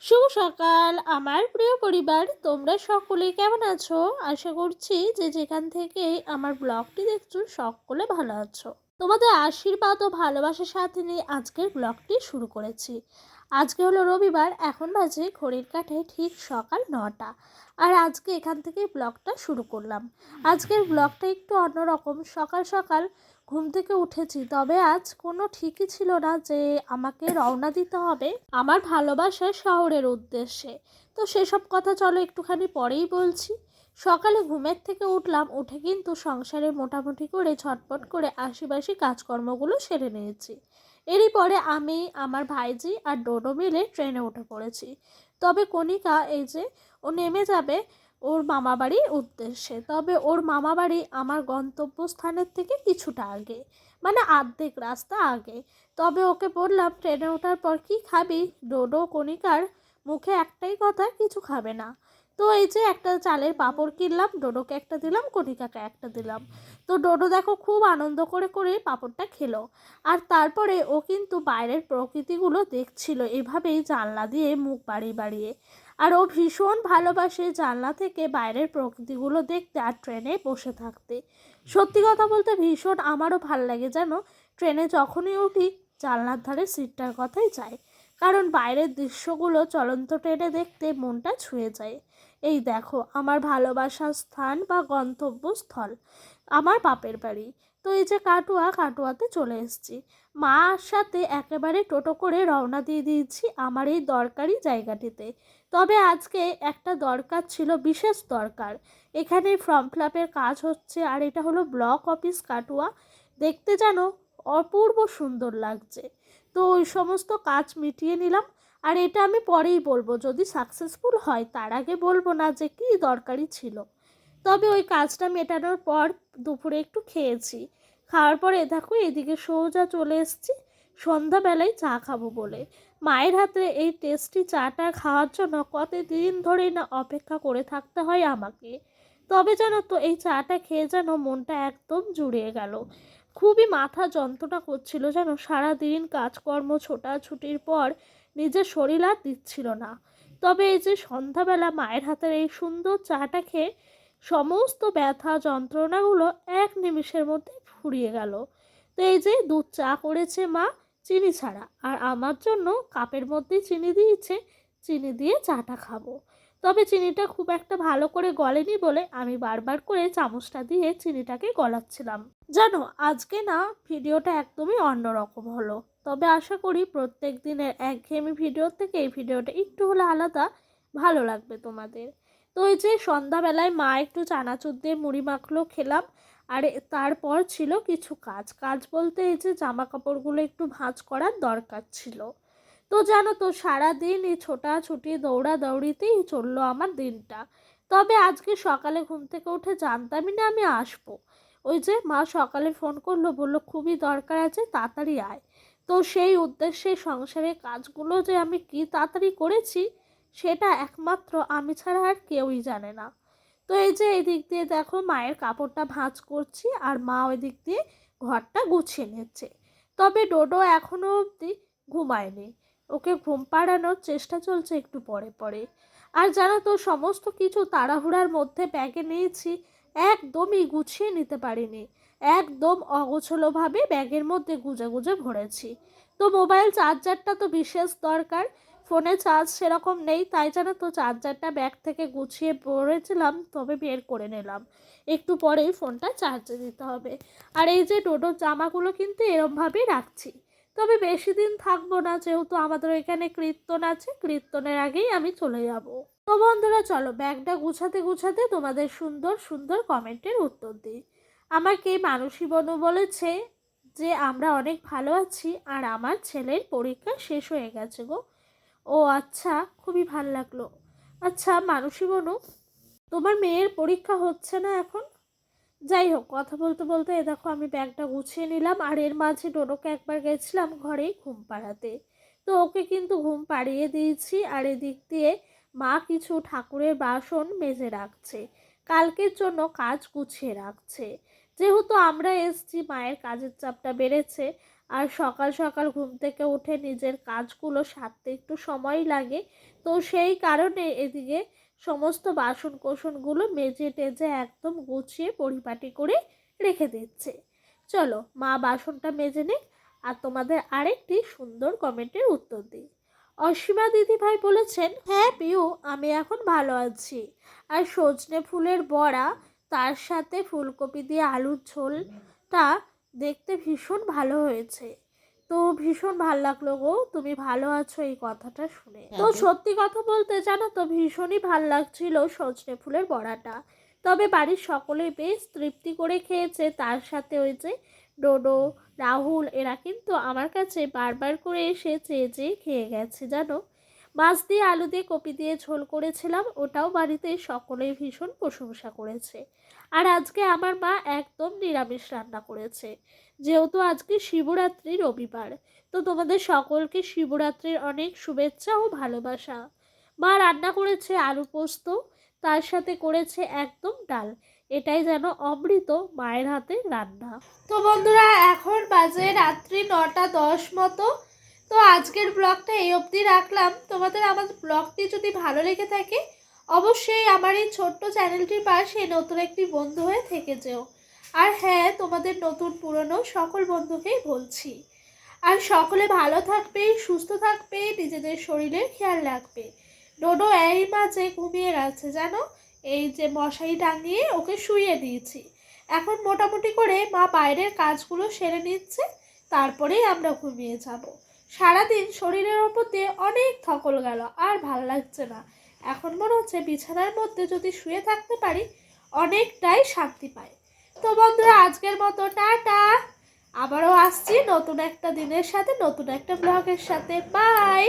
শুভ সকাল আমার প্রিয় পরিবার, তোমরা সকলে কেমন আছো? আশা করছি যে যেখান থেকে আমার ব্লগটি দেখছো সকলে ভালো আছো। তোমাদের আশীর্বাদ ও ভালোবাসার সাথে নিয়ে আজকের ব্লগটি শুরু করেছি। আজকে হলো রবিবার, এখন বাজে ঘড়ির কাঁটায় ঠিক সকাল 9টা। আর আজকে এখান থেকে ব্লগটা শুরু করলাম। আজকের ব্লগটা একটু অন্যরকম। সকাল সকাল ঘুম থেকে উঠেছি, তবে আজ কোনো ঠিকই ছিল না যে আমাকে রওনা দিতে হবে আমার ভালোবাসার শহরের উদ্দেশ্যে। তো সেসব কথা চলো একটুখানি পরেই বলছি। সকালে ঘুমের থেকে উঠলাম, উঠে কিন্তু সংসারে মোটামুটি করে ঝটপট করে আশিবাসি কাজকর্মগুলো সেরে নিয়েছি। এরই পরে আমি, আমার ভাইজি আর ডোডো মিলে ট্রেনে উঠে পড়েছি। তবে কণিকা এই যে ও নেমে যাবে ওর মামাবাড়ির উদ্দেশ্যে। তবে ওর মামাবাড়ি আমার গন্তব্যস্থানের থেকে কিছুটা আগে, মানে আর্ধেক রাস্তা আগে। তবে ওকে বললাম ট্রেনে ওঠার পর কি খাবি? ডোডো কণিকার মুখে একটাই কথা, কিছু খাবে না। তো এই যে একটা চালের পাঁপড় কিনলাম, ডোডোকে একটা দিলাম, কণিকাকে একটা দিলাম। তো ডোডো দেখো খুব আনন্দ করে করে পাঁপড়টা খেলো। আর তারপরে ও কিন্তু বাইরের প্রকৃতিগুলো দেখছিল এভাবেই জানলা দিয়ে মুখ বাড়িয়ে বাড়িয়ে। আর ও ভীষণ ভালোবাসে জানলা থেকে বাইরের প্রকৃতিগুলো দেখতে আর ট্রেনে বসে থাকতে। সত্যি কথা বলতে ভীষণ আমারও ভাল লাগে জানো। ট্রেনে যখনই উঠি জানলার ধারে সিটটার কথাই চাই, কারণ বাইরের দৃশ্যগুলো চলন্ত ট্রেনে দেখতে মনটা ছুঁয়ে যায়। এই দেখো আমার ভালোবাসার স্থান বা গন্তব্যস্থল আমার বাপের বাড়ি। তো এই যে কাটুয়াতে চলে এসেছি। মার সাথে একেবারে টোটো করে রওনা দিয়ে দিয়েছি আমার এই দরকারি জায়গাটিতে। তবে আজকে একটা দরকার ছিল, বিশেষ দরকার। এখানে ফর্ম ফিল আপের কাজ হচ্ছে, আর এটা হলো ব্লক অফিস কাটুয়া। দেখতে যেন অপূর্ব সুন্দর লাগছে। তো ওই সমস্ত কাজ মিটিয়ে নিলাম। আর এটা আমি পরেই বলবো, যদি সাকসেসফুল হয়, তার আগে বলবো না যে কী দরকারি ছিল। তবে ওই কাজটা মেটানোর পর দুপুরে একটু খেয়েছি। খাওয়ার পরে দেখো এদিকে সোজা চলে এসেছি সন্ধ্যাবেলায় চা খাবো বলে। মায়ের হাতে এই টেস্টি চাটা খাওয়ার জন্য কতদিন ধরেই না অপেক্ষা করে থাকতে হয় আমাকে। তবে জানো তো এই চাটা খেয়ে যেন মনটা একদম জুড়িয়ে গেল। খুবই মাথা যন্ত্রণা করছিল যেন, সারাদিন কাজকর্ম ছোটাছুটির পর নিজের শরীর আর দিচ্ছিল না। তবে এই যে সন্ধ্যাবেলা মায়ের হাতের এই সুন্দর চাটা খেয়ে সমস্ত ব্যথা যন্ত্রণাগুলো এক নিমিষের মধ্যে ফুরিয়ে গেল। তো এই যে দুধ চা করেছে মা, চিনি ছাড়া, আর আমার জন্য কাপের মধ্যেই চিনি দিয়েছে। চিনি দিয়ে চাটা খাবো। তবে চিনিটা খুব একটা ভালো করে গলেনি বলে আমি বারবার করে চামচটা দিয়ে চিনিটাকে গলাচ্ছিলাম। জানো আজকে না ভিডিওটা একদমই অন্যরকম হলো। তবে আশা করি প্রত্যেক দিনের একঘেয়েমি ভিডিও থেকে এই ভিডিওটা একটু হলে আলাদা ভালো লাগবে তোমাদের। তো এই যে সন্ধ্যাবেলায় মা একটু চানাচুর দিয়ে মুড়ি মাখলো, খেলাম। আর তারপর ছিল কিছু কাজ কাজ বলতে এই যে জামা কাপড়গুলো একটু ভাঁজ করার দরকার ছিল। তো জানো তো সারাদিন এই ছোটাছুটি দৌড়াদৌড়িতেই চললো আমার দিনটা। তবে আজকে সকালে ঘুম থেকে উঠে জানতামই না আমি আসবো। ওই যে মা সকালে ফোন করলো, বললো খুবই দরকার আছে, তাড়াতাড়ি আয়। তো সেই উদ্দেশ্যে সংসারের কাজগুলো যে আমি কি তাড়াতাড়ি করেছি সেটা একমাত্র আমি ছাড়া আর কেউই জানে না। তো এই যে এই দিক দিয়ে দেখো মায়ের কাপড়টা ভাঁজ করছি, আর মা ওই দিক দিয়ে ঘরটা গুছিয়ে নিচ্ছে। তবে ডোডো এখনো অবধি ঘুমায়নি। ওকে ঘুম পাড়ানোর চেষ্টা চলছে একটু পরে পরে। আর জানো তো সমস্ত কিছু তাড়াহুড়ার মধ্যে ব্যাগে নিয়েছি, একদমই গুছিয়ে নিতে পারিনি। একদম অগোছলোভাবে ব্যাগের মধ্যে গুজে গুজে ভরেছি। তো মোবাইল চার্জারটা তো বিশেষ দরকার। ফোনে চার্জ সেরকম নেই, তাই জানো তো চার্জারটা ব্যাগ থেকে গুছিয়ে পড়েছিলাম, তবে বের করে নিলাম। একটু পরেই ফোনটা চার্জে দিতে হবে। আর এই যে ডোডোর জামাগুলো কিন্তু এরমভাবেই রাখছি। তবে বেশি দিন থাকবো না, যেহেতু আমাদের এখানে কীর্তন আছে, কীর্তনের আগেই আমি চলে যাব। তো বন্ধুরা চলো ব্যাগটা গুছাতে গুছাতে তোমাদের সুন্দর সুন্দর কমেন্টের উত্তর দিই। আমাকে মানসী বনু বলেছে যে আমরা অনেক ভালো আছি, আর আমার ছেলের পরীক্ষা শেষ হয়ে গেছে গো। ও আচ্ছা, খুবই ভাল লাগলো। আচ্ছা মানসী বনু, তোমার মেয়ের পরীক্ষা হচ্ছে না এখন? যাই হোক, কথা বলতে বলতে এ দেখো আমি ব্যাগটা গুছিয়ে নিলাম। আর এর মাঝে ডোডোকে একবার গেছিলাম ঘরেই ঘুম পাড়াতে। তো ওকে কিন্তু ঘুম পাড়িয়ে দিয়েছি। আর এদিক দিয়ে মা কিছু ঠাকুরের বাসন মেজে রাখছে, কালকের জন্য কাজ গুছিয়ে রাখছে। যেহেতু আমরা এসছি, মায়ের কাজের চাপটা বেড়েছে। আর সকাল সকাল ঘুম থেকে উঠে নিজের কাজগুলো সারতে একটু সময় লাগে। তো তো সেই কারণে এদিকে সমস্ত বাসন কোসনগুলো মেজে টেজে একদম গুছিয়ে পরিপাটি করে রেখে দিচ্ছে। চলো মা বাসনটা মেজে নিক আর তোমাদের আরেকটি সুন্দর কমেন্টের উত্তর দিই। অসীমা দিদিভাই বলেছেন, হ্যাঁ পিউ, আমি এখন ভালো আছি। আর সজনে ফুলের বড়া তার সাথে ফুলকপি দিয়ে আলুর ঝোলটা দেখতে ভীষণ ভালো হয়েছে। তো ভীষণ ভালো লাগলো গো তুমি ভালো আছো এই কথাটা শুনে। তো সত্যি কথা বলতে জানো তো ভীষণই ভাল লাগছিল সজনে ফুলের বড়াটা। তবে বাড়ির সকলেই বেশ তৃপ্তি করে খেয়েছে। তার সাথে ওই যে ডোডো, রাহুল এরা কিন্তু আমার কাছে বারবার করে এসে চেয়ে চেয়ে খেয়ে গেছে জানো। মাছ দিয়ে আলু দিয়ে কপি দিয়ে ঝোল করেছিলাম, ওটাও বাড়িতে সকলেই ভীষণ প্রশংসা করেছে। আর আজকে আমার মা একদম নিরামিষ রান্না করেছে, যেহেতু আজকে শিবরাত্রি রবিবার। তো তোমাদের সকলকে শিবরাত্রির অনেক শুভেচ্ছা ও ভালোবাসা। মা রান্না করেছে আলু পোস্ত, তার সাথে করেছে একদম ডাল। এটাই যেন অমৃত মায়ের হাতে রান্না। তো বন্ধুরা এখন বাজে রাত্রি 9:10 মতো। তো আজকের ব্লগটা এই অবধি রাখলাম। তোমাদের আমার ব্লগটি যদি ভালো লেগে থাকে অবশ্যই আমার এই ছোট্ট চ্যানেলটির পাশে নতুন একটি বন্ধু হয়ে থেকে যেও। আর হ্যাঁ, তোমাদের নতুন পুরনো সকল বন্ধুকেই বলছি। আর সকলে ভালো থাকবে, সুস্থ থাকবে, নিজেদের শরীরের খেয়াল রাখবে। ডোডো এই মাঝে ঘুমিয়ে গেছে জানো, এই যে মশারি টাঙিয়ে ওকে শুইয়ে দিয়েছি। এখন মোটামুটি করে মা বাইরের কাজগুলো সেরে নিচ্ছে, তারপরেই আমরা ঘুমিয়ে যাব। সারাদিন শরীরের ওপর দিয়ে অনেক ধকল গেল, আর ভাল লাগছে না। এখন মনে হচ্ছে বিছানার মধ্যে যদি শুয়ে থাকতে পারি অনেকটাই শান্তি পাই। তো বন্ধুরা আজকের মতো টাটা। আবারও আসছি নতুন একটা দিনের সাথে, নতুন একটা ব্লগের সাথে। বাই।